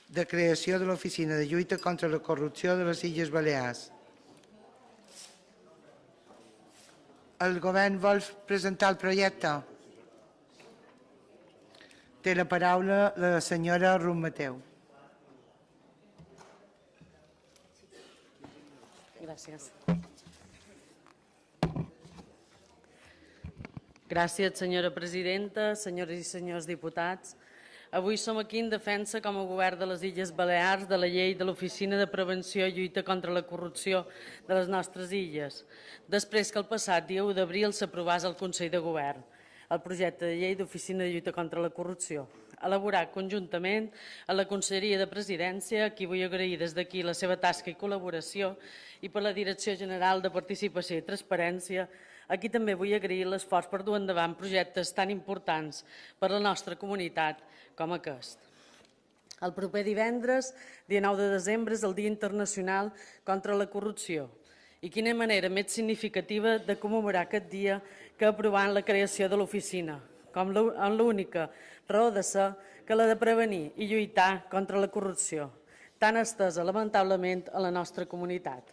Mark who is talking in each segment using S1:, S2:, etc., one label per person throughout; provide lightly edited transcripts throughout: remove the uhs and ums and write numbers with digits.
S1: de creació de l'Oficina de Lluita contra la Corrupció de les Illes Balears. El govern vol presentar el projecte? Té la paraula la senyora Ruth Mateu.
S2: Gràcies. Gràcies, senyora presidenta, senyores i senyors diputats. Avui som aquí en defensa com a govern de les Illes Balears de la llei de l'Oficina de Prevenció i Lluita contra la Corrupció de les nostres illes, després que el passat dia 1 d'abril s'aprovés al Consell de Govern el projecte de llei d'Oficina de Lluita contra la Corrupció, elaborat conjuntament a la Conselleria de Presidència, a qui vull agrair des d'aquí la seva tasca i col·laboració, i per la Direcció General de Participació i Transparència, a qui també vull agrair l'esforç per dur endavant projectes tan importants per a la nostra comunitat com aquest. El proper divendres, 19 de desembre, és el Dia Internacional contra la Corrupció. I quina manera més significativa de commemorar aquest dia que aprovant la creació de l'oficina, amb l'única raó de ser que la de prevenir i lluitar contra la corrupció, tan estesa, lamentablement, a la nostra comunitat.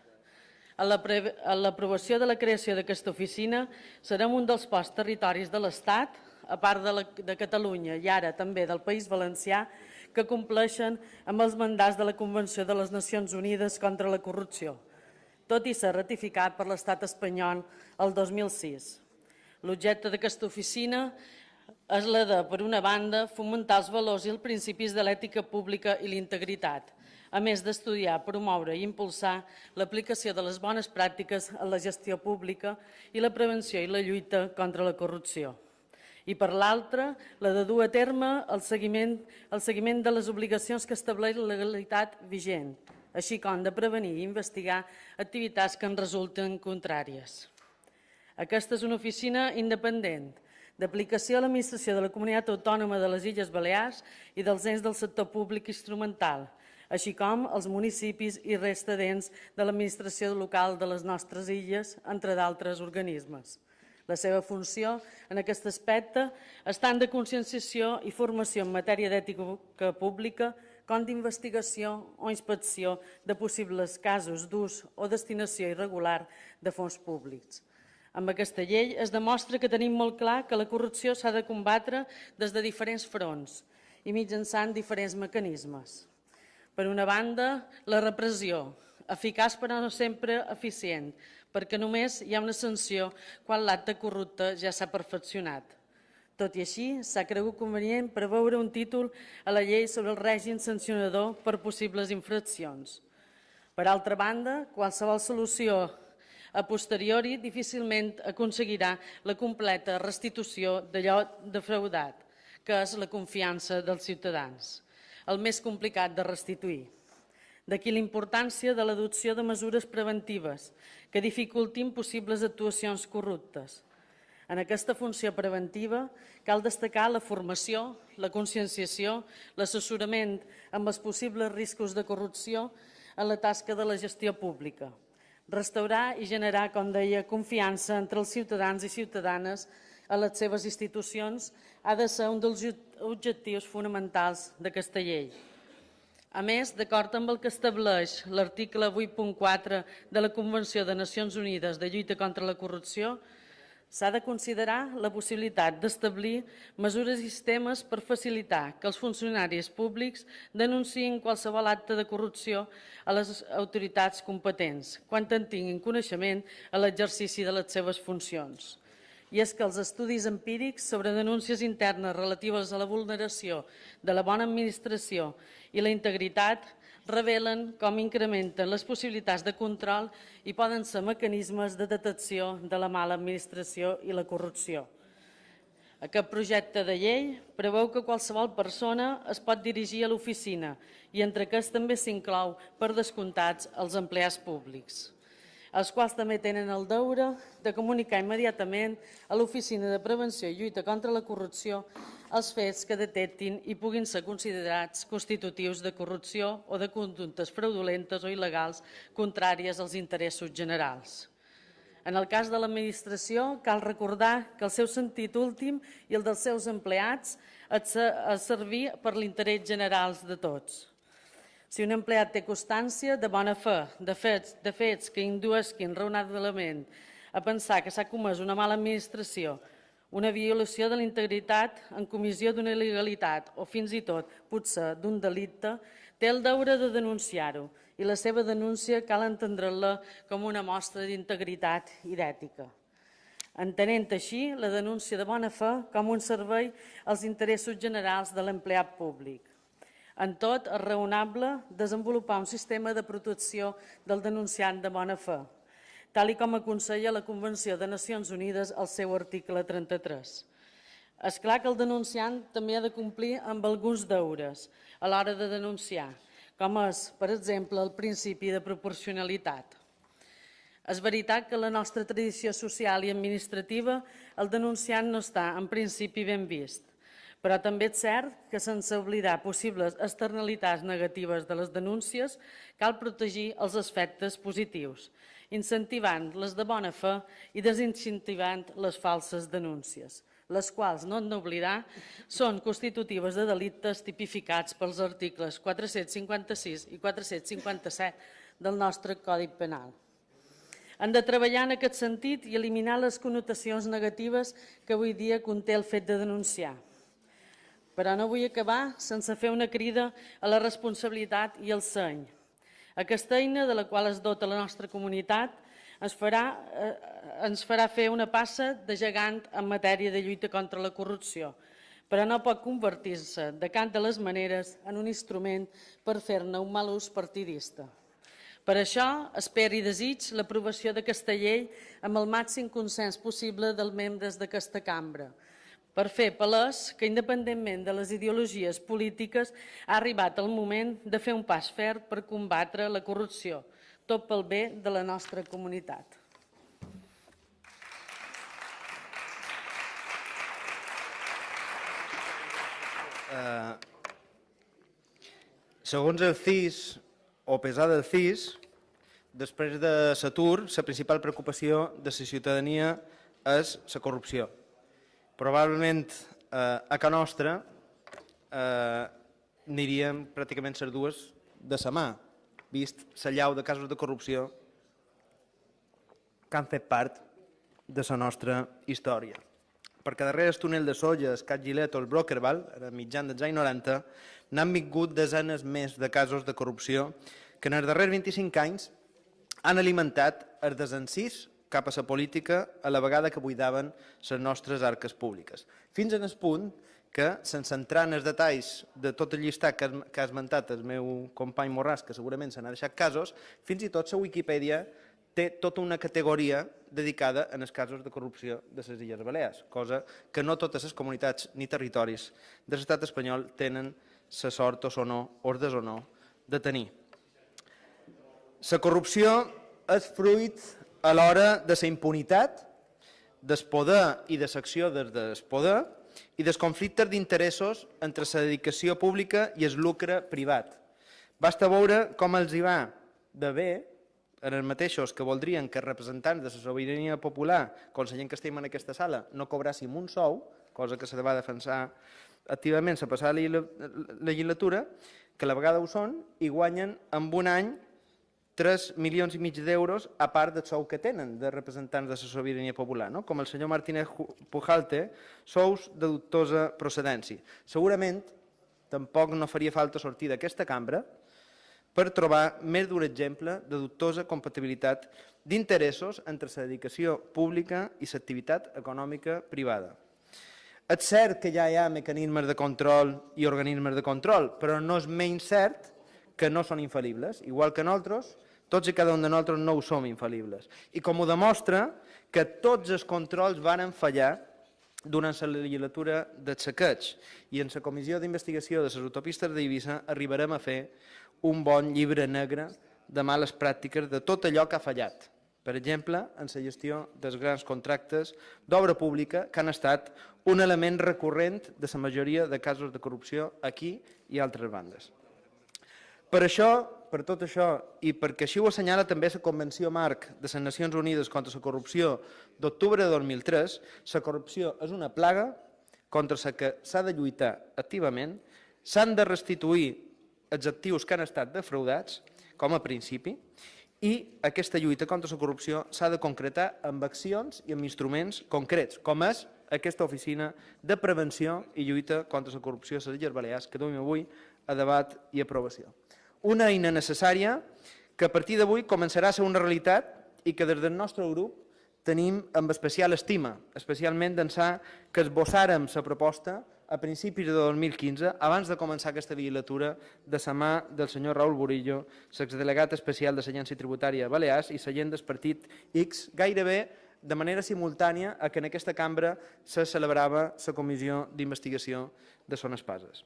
S2: A l'aprovació de la creació d'aquesta oficina serem un dels pocs territoris de l'Estat, a part de Catalunya i ara també del País Valencià, que compleixen amb els mandats de la Convenció de les Nacions Unides contra la Corrupció, tot i ser ratificat per l'Estat espanyol el 2006. L'objecte d'aquesta oficina és la de, per una banda, fomentar els valors i els principis de l'ètica pública i l'integritat, a més d'estudiar, promoure i impulsar l'aplicació de les bones pràctiques en la gestió pública i la prevenció i la lluita contra la corrupció. I per l'altra, la de dur a terme el seguiment de les obligacions que estableix la legalitat vigent, així com de prevenir i investigar activitats que en resulten contràries. Aquesta és una oficina independent, d'aplicació a l'administració de la Comunitat Autònoma de les Illes Balears i dels ens del sector públic instrumental, així com els municipis i resta d'ens de l'administració local de les nostres illes, entre d'altres organismes. La seva funció en aquest aspecte és tant de conscienciació i formació en matèria d'ètica pública com d'investigació o inspecció de possibles casos d'ús o destinació irregular de fons públics. Amb aquesta llei es demostra que tenim molt clar que la corrupció s'ha de combatre des de diferents fronts i mitjançant diferents mecanismes. Per una banda, la repressió, eficaç però no sempre eficient, perquè només hi ha una sanció quan l'acte corrupte ja s'ha perfeccionat. Tot i així, s'ha cregut convenient preveure un títol a la llei sobre el règim sancionador per possibles infraccions. Per altra banda, qualsevol solució a posteriori difícilment aconseguirà la completa restitució d'allò defraudat, que és la confiança dels ciutadans, el més complicat de restituir. D'aquí la importància de l'adopció de mesures preventives que dificultin possibles actuacions corruptes. En aquesta funció preventiva cal destacar la formació, la conscienciació, l'assessorament amb els possibles riscos de corrupció en la tasca de la gestió pública. Restaurar i generar, com deia, confiança entre els ciutadans i ciutadanes a les seves institucions ha de ser un dels objectius fonamentals d'aquesta llei. A més, d'acord amb el que estableix l'article 8.4 de la Convenció de Nacions Unides de Lluita contra la Corrupció, s'ha de considerar la possibilitat d'establir mesures i sistemes per facilitar que els funcionaris públics denunciïn qualsevol acte de corrupció a les autoritats competents, quan en tinguin coneixement a l'exercici de les seves funcions. I és que els estudis empírics sobre denúncies internes relatives a la vulneració de la bona administració i la integritat revelen com incrementen les possibilitats de control i poden ser mecanismes de detecció de la mala administració i la corrupció. Aquest projecte de llei preveu que qualsevol persona es pot dirigir a l'oficina i entre aquests també s'inclou per descomptats els empleats públics, els quals també tenen el deure de comunicar immediatament a l'Oficina de Prevenció i Lluita contra la Corrupció els fets que detectin i puguin ser considerats constitutius de corrupció o de conductes fraudulentes o il·legals contràries als interessos generals. En el cas de l'administració, cal recordar que el seu sentit últim i el dels seus empleats és servir per l'interès general de tots. Si un empleat té constància de bona fe, de fets que induesquin raonablement a pensar que s'ha comès una mala administració, una violació de la integritat en comissió d'una il·legalitat o fins i tot, potser, d'un delicte, té el deure de denunciar-ho i la seva denúncia cal entendre-la com una mostra d'integritat i d'ètica. Entenent així la denúncia de bona fe com un servei als interessos generals de l'empleat públic. En tot, és raonable desenvolupar un sistema de protecció del denunciant de bona fe, tal com aconsella la Convenció de Nacions Unides al seu article 33. És clar que el denunciant també ha de complir amb alguns deures a l'hora de denunciar, com és, per exemple, el principi de proporcionalitat. És veritat que en la nostra tradició social i administrativa el denunciant no està, en principi, ben vist, però també és cert que sense oblidar possibles externalitats negatives de les denúncies cal protegir els aspectes positius, incentivant les de bona fe i desincentivant les falses denúncies, les quals, no hem d'oblidar, són constitutives de delictes tipificats pels articles 456 i 457 del nostre Codi Penal. Hem de treballar en aquest sentit i eliminar les connotacions negatives que avui dia conté el fet de denunciar. Però no vull acabar sense fer una crida a la responsabilitat i al seny. Aquesta eina de la qual es dota la nostra comunitat ens farà fer una passa de gegant en matèria de lluita contra la corrupció, però no pot convertir-se de cap de les maneres en un instrument per fer-ne un mal ús partidista. Per això, espero i desig l'aprovació d'aquesta llei amb el màxim consens possible dels membres d'aquesta cambra, per fer palès que, independentment de les ideologies polítiques, ha arribat el moment de fer un pas ferm per combatre la corrupció, tot pel bé de la nostra comunitat.
S3: Segons el CIS, o pesar del CIS, després de l'atur, la principal preocupació de la ciutadania és la corrupció. Probablement a Can Nostra aniríem pràcticament les dues de la mà, vist la llau de casos de corrupció que han fet part de la nostra història. Perquè darrere el túnel de Solla, el Cat Gilet o el Brokerval, a mitjan dels anys 90, n'han vingut desenes més de casos de corrupció que en els darrers 25 anys han alimentat el desencís cap a la política a la vegada que buidaven les nostres arques públiques. Fins en el punt que, sense entrar en els detalls de tot el llistat que ha esmentat el meu company Morràs, que segurament se n'ha deixat casos, fins i tot la Wikipedia té tota una categoria dedicada en els casos de corrupció de les Illes Balears, cosa que no totes les comunitats ni territoris de l'estat espanyol tenen la sort o el deshonor de tenir. La corrupció és fruit alhora de la impunitat, del poder i de l'acció des del poder i dels conflictes d'interessos entre la dedicació pública i el lucre privat. Basta veure com els hi va de bé en els mateixos que voldrien que els representants de la sobirania popular, com la gent que estem en aquesta sala, no cobràssim un sou, cosa que se va defensar activament la passada legislatura, que a la vegada ho són i guanyen en un any 3,5 milions d'euros a part del sou que tenen de representants de la sobirania popular, com el senyor Martínez Pujalte, sous de dubtosa procedència. Segurament tampoc no faria falta sortir d'aquesta cambra per trobar més d'un exemple de dubtosa compatibilitat d'interessos entre la dedicació pública i l'activitat econòmica privada. És cert que ja hi ha mecanismes de control i organismes de control, però no és menys cert que no són infal·libles, igual que nosaltres, tots i cada un de nosaltres no ho som infal·libles. I com ho demostra que tots els controls varen fallar durant la legislatura del saqueig i en la comissió d'investigació de les autopistes d'Eivissa arribarem a fer un bon llibre negre de males pràctiques de tot allò que ha fallat. Per exemple, en la gestió dels grans contractes d'obra pública que han estat un element recurrent de la majoria de casos de corrupció aquí i altres bandes. Per això, per tot això, i perquè així ho assenyala també la Convenció Marc de les Nacions Unides contra la Corrupció d'octubre de 2003, la corrupció és una plaga contra la que s'ha de lluitar activament, s'han de restituir els actius que han estat defraudats, com a principi, i aquesta lluita contra la corrupció s'ha de concretar amb accions i amb instruments concrets, com és aquesta oficina de prevenció i lluita contra la corrupció a les Illes Balears que duim avui a debat i aprovació. Una eina necessària que a partir d'avui començarà a ser una realitat i que des del nostre grup tenim amb especial estima, especialment d'ençà que esbossàrem la proposta a principis de 2015, abans de començar aquesta legislatura, de la mà del senyor Raül Burillo, l'exdelegat especial de l'Agència Tributària Balears i la gent del partit X, gairebé de manera simultània a que en aquesta cambra se celebrava la comissió d'investigació de Son Espases.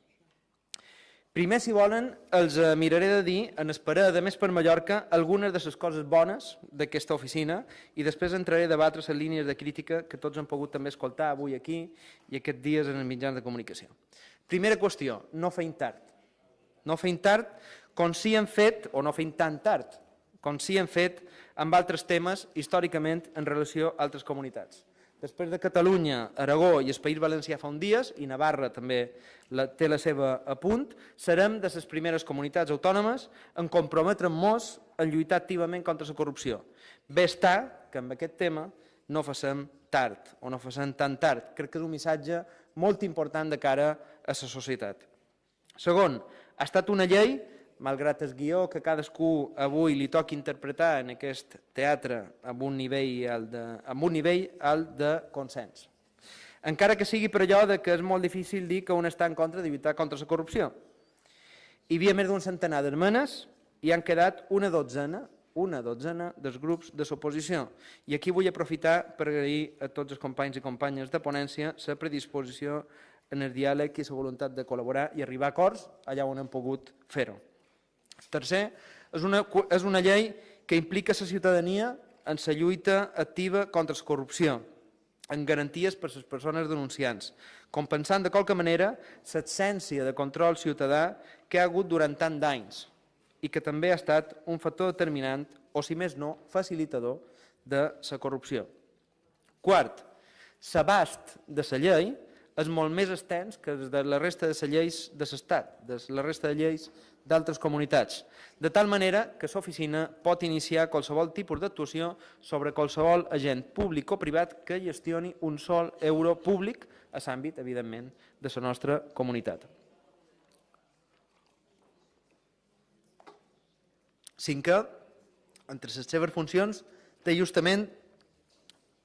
S3: Primer, si volen, els miraré de dir, en esperar de més per Mallorca, algunes de les coses bones d'aquesta oficina i després entraré a debatre les línies de crítica que tots han pogut també escoltar avui aquí i aquests dies en els mitjans de comunicació. Primera qüestió, no feim tard. No feim tard com si hem fet, o no feim tan tard, com si hem fet amb altres temes històricament en relació a altres comunitats. Després de Catalunya, Aragó i el País Valencià fa uns dies, i Navarra també té la seva a punt, serem de les primeres comunitats autònomes en comprometre-nos en lluitar activament contra la corrupció. Bé està que amb aquest tema no facem tard, o no facem tan tard. Crec que és un missatge molt important de cara a la societat. Segon, ha estat una llei, malgrat el guió que cadascú avui li toca interpretar en aquest teatre amb un nivell alt de consens. Encara que sigui per allò que és molt difícil dir que un està en contra de lluitar contra la corrupció. Hi havia més d'un centenar d'esmenes i han quedat una dotzena dels grups de l'oposició. I aquí vull aprofitar per agrair a tots els companys i companyes de ponència la predisposició en el diàleg i la voluntat de col·laborar i arribar a acords allà on hem pogut fer-ho. Tercer, és una llei que implica la ciutadania en la lluita activa contra la corrupció, en garanties per a les persones denunciants, compensant de qualque manera l'absència de control ciutadà que ha hagut durant tant d'anys i que també ha estat un factor determinant, o si més no, facilitador de la corrupció. Quart, l'abast de la llei és molt més extens que de la resta de les lleis de l'Estat, de la resta de lleis d'altres comunitats, de tal manera que l'oficina pot iniciar qualsevol tipus d'actuació sobre qualsevol agent públic o privat que gestioni un sol euro públic a l'àmbit, evidentment, de la nostra comunitat. Cinquè, entre les seves funcions, té justament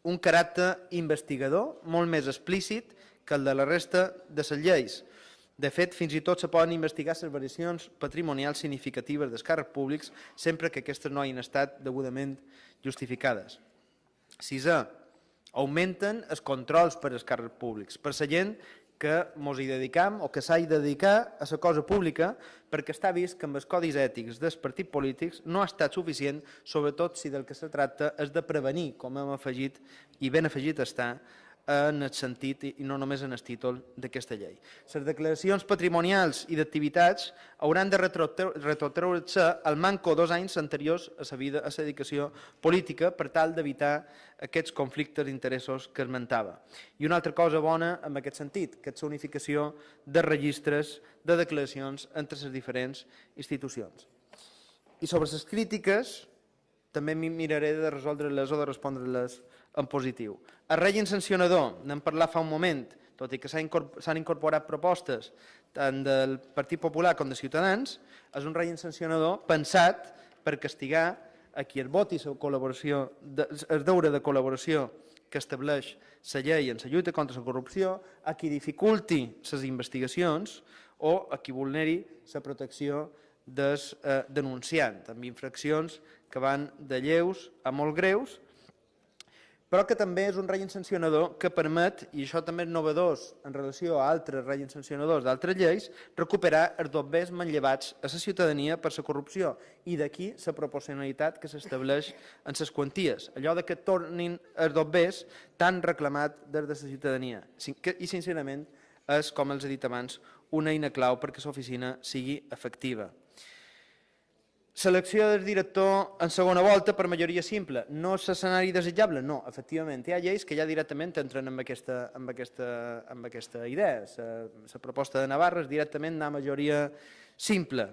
S3: un caràcter investigador molt més explícit que el de la resta de les lleis. De fet, fins i tot se poden investigar les variacions patrimonials significatives dels càrrecs públics sempre que aquestes no hagin estat degudament justificades. Sisè, augmenten els controls per als càrrecs públics, per la gent que ens hi dedicam o que s'ha de dedicar a la cosa pública, perquè està vist que amb els codis ètics dels partits polítics no ha estat suficient, sobretot si del que se tracta és de prevenir, com hem afegit i ben afegit està, en el sentit i no només en el títol d'aquesta llei. Les declaracions patrimonials i d'activitats hauran de retrotreure-se al manco 2 anys anteriors a la dedicació política per tal d'evitar aquests conflictes d'interessos que esmentava. I una altra cosa bona en aquest sentit, que és la unificació de registres de declaracions entre les diferents institucions. I sobre les crítiques també miraré de resoldre-les o de respondre-les en positiu. El règim sancionador, n'hem parlat fa un moment, tot i que s'han incorporat propostes tant del Partit Popular com de Ciutadans, és un règim sancionador pensat per castigar a qui es voti el deure de col·laboració que estableix la llei en la lluita contra la corrupció, a qui dificulti les investigacions o a qui vulneri la protecció del denunciant, amb infraccions que van de lleus a molt greus, però que també és un règim sancionador que permet, i això també és novedós en relació a altres règims sancionadors d'altres lleis, recuperar els dobbers manllevats a la ciutadania per la corrupció, i d'aquí la proporcionalitat que s'estableix en les quanties, allò que tornin els dobbers tan reclamat des de la ciutadania. I, sincerament, és, com els he dit abans, una eina clau perquè l'oficina sigui efectiva. Selecció del director en segona volta per majoria simple. No és l'escenari desitjable? No, efectivament. Hi ha lleis que ja directament entren amb aquesta idea. La proposta de Navarra és directament anar a majoria simple.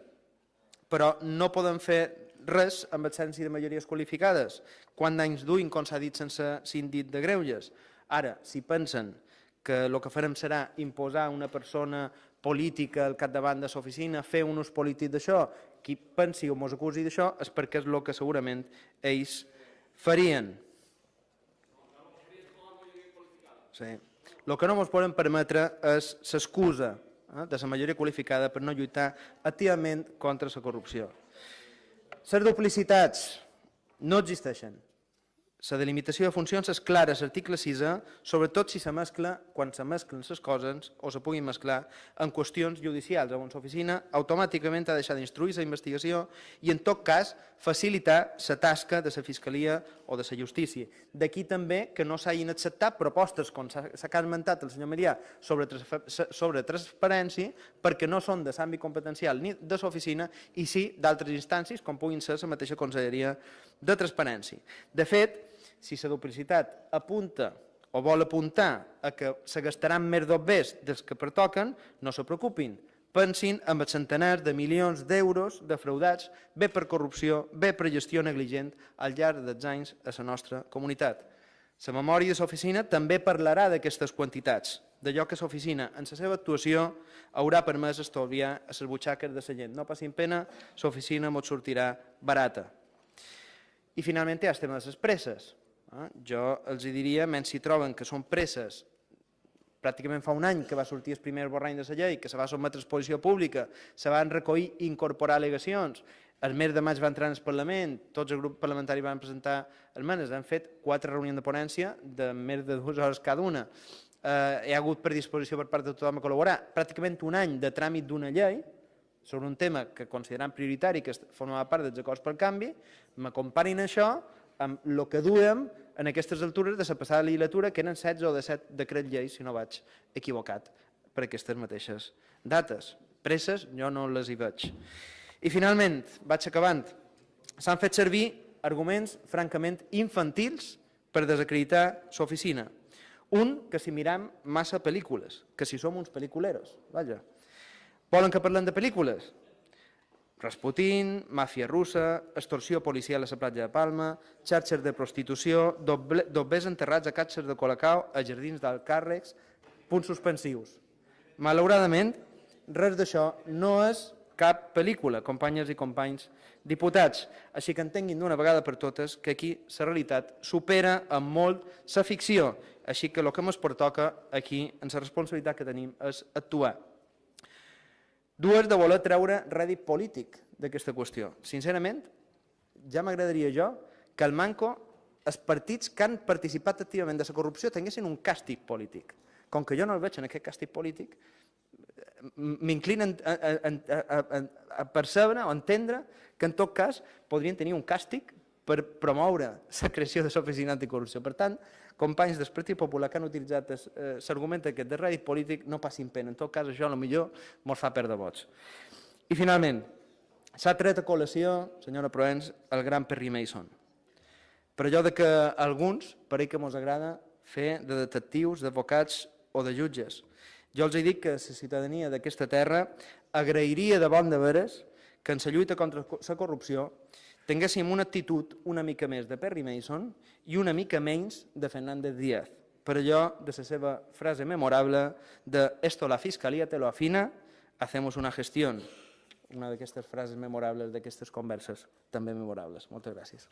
S3: però no podem fer res amb absència de majories qualificades. Quant d'anys duim, com s'ha dit, sense síndic de greuges? Ara, si pensen que el que farem serà imposar una persona política al capdavant de l'oficina, fer un ús polític d'això, qui pensi o mos acusi d'això és perquè és el que segurament ells farien. Sí. El que no ens podem permetre és l'excusa de la majoria qualificada per no lluitar activament contra la corrupció. Les duplicitats no existeixen. La delimitació de funcions és clara a l'article 6, sobretot si se mescla, quan se mesclen les coses o se puguin mesclar en qüestions judicials, on l'oficina automàticament ha deixat d'instruir la investigació i, en tot cas, facilitar la tasca de la Fiscalia o de la Justícia. D'aquí també que no s'hagin acceptat propostes, com s'ha esmentat el senyor Marià, sobre transparència, perquè no són de l'àmbit competencial ni de l'oficina i sí d'altres instàncies, com puguin ser la mateixa Conselleria de Transparència. De fet, si la duplicitat apunta o vol apuntar a que se gastaran més dobbers dels que pertoquen, no se preocupin. Pensin en els centenars de milions d'euros defraudats, bé per corrupció, bé per gestió negligent al llarg dels anys a la nostra comunitat. La memòria de l'oficina també parlarà d'aquestes quantitats, d'allò que l'oficina, en la seva actuació, haurà permès estalviar a les butxaques de la gent. No passin pena, l'oficina ens sortirà barata. I finalment hi ha el tema de les presses. Jo els diria, menys si troben que són presses, pràcticament fa un any que va sortir el primer esborrany de la llei, que se va sotmetre a exposició pública, se van recollir i incorporar al·legacions, el mes de maig va entrar en el Parlament, tots els grups parlamentaris van presentar esmenes, han fet 4 reunions de ponència de més de 2 hores cada una. Hi ha hagut predisposició per part de tothom a col·laborar. Pràcticament un any de tràmit d'una llei sobre un tema que consideram prioritari, que formava part dels acords pel canvi, me comparin això amb el que duem en aquestes altures de la passada legislatura, que eren 16 o 17 decrets lleis, si no vaig equivocat, per aquestes mateixes dates. Presses jo no les hi veig. I finalment, vaig acabant, s'han fet servir arguments francament infantils per desacreditar l'oficina. Un, que si miram massa pel·lícules, que si som uns pel·lículeros. Vaja. Volen que parlem de pel·lícules? Rasputín, màfia russa, extorsió policial a la platja de Palma, xarxes de prostitució, dobbers enterrats a caixes de Colacao, a jardins d'Alcàrrecs, punts suspensius. Malauradament, res d'això no és cap pel·lícula, companyes i companys diputats. Així que entenguin d'una vegada per totes que aquí la realitat supera en molt la ficció. Així que el que ens pertoca aquí, en la responsabilitat que tenim, és actuar. Dues de voler treure rèdit polític d'aquesta qüestió. Sincerament, ja m'agradaria jo que el manco, els partits que han participat activament de la corrupció tinguessin un càstig polític. Com que jo no el veig en aquest càstig polític, m'inclinen a percebre o entendre que en tot cas podrien tenir un càstig per promoure la creació de l'oficina anticorrupció. Per tant, companys del Partit Popular que han utilitzat l'argument aquest de rèdit polític, no passin pena. En tot cas, això potser ens fa perdre vots. I finalment, s'ha tret a col·lació, senyora Proens, el gran Perry Mason. Per allò que a alguns pareix que ens agrada fer de detectius, d'advocats o de jutges. Jo els dic que la ciutadania d'aquesta terra agrairia de bon de veres que en la lluita contra la corrupció tinguéssim una actitud una mica més de Perry Mason i una mica menys de Fernández Díaz, per allò de la seva frase memorable de «Esto la Fiscalía te lo afina, hacemos una gestión». Una d'aquestes frases memorables d'aquestes converses també memorables. Moltes gràcies.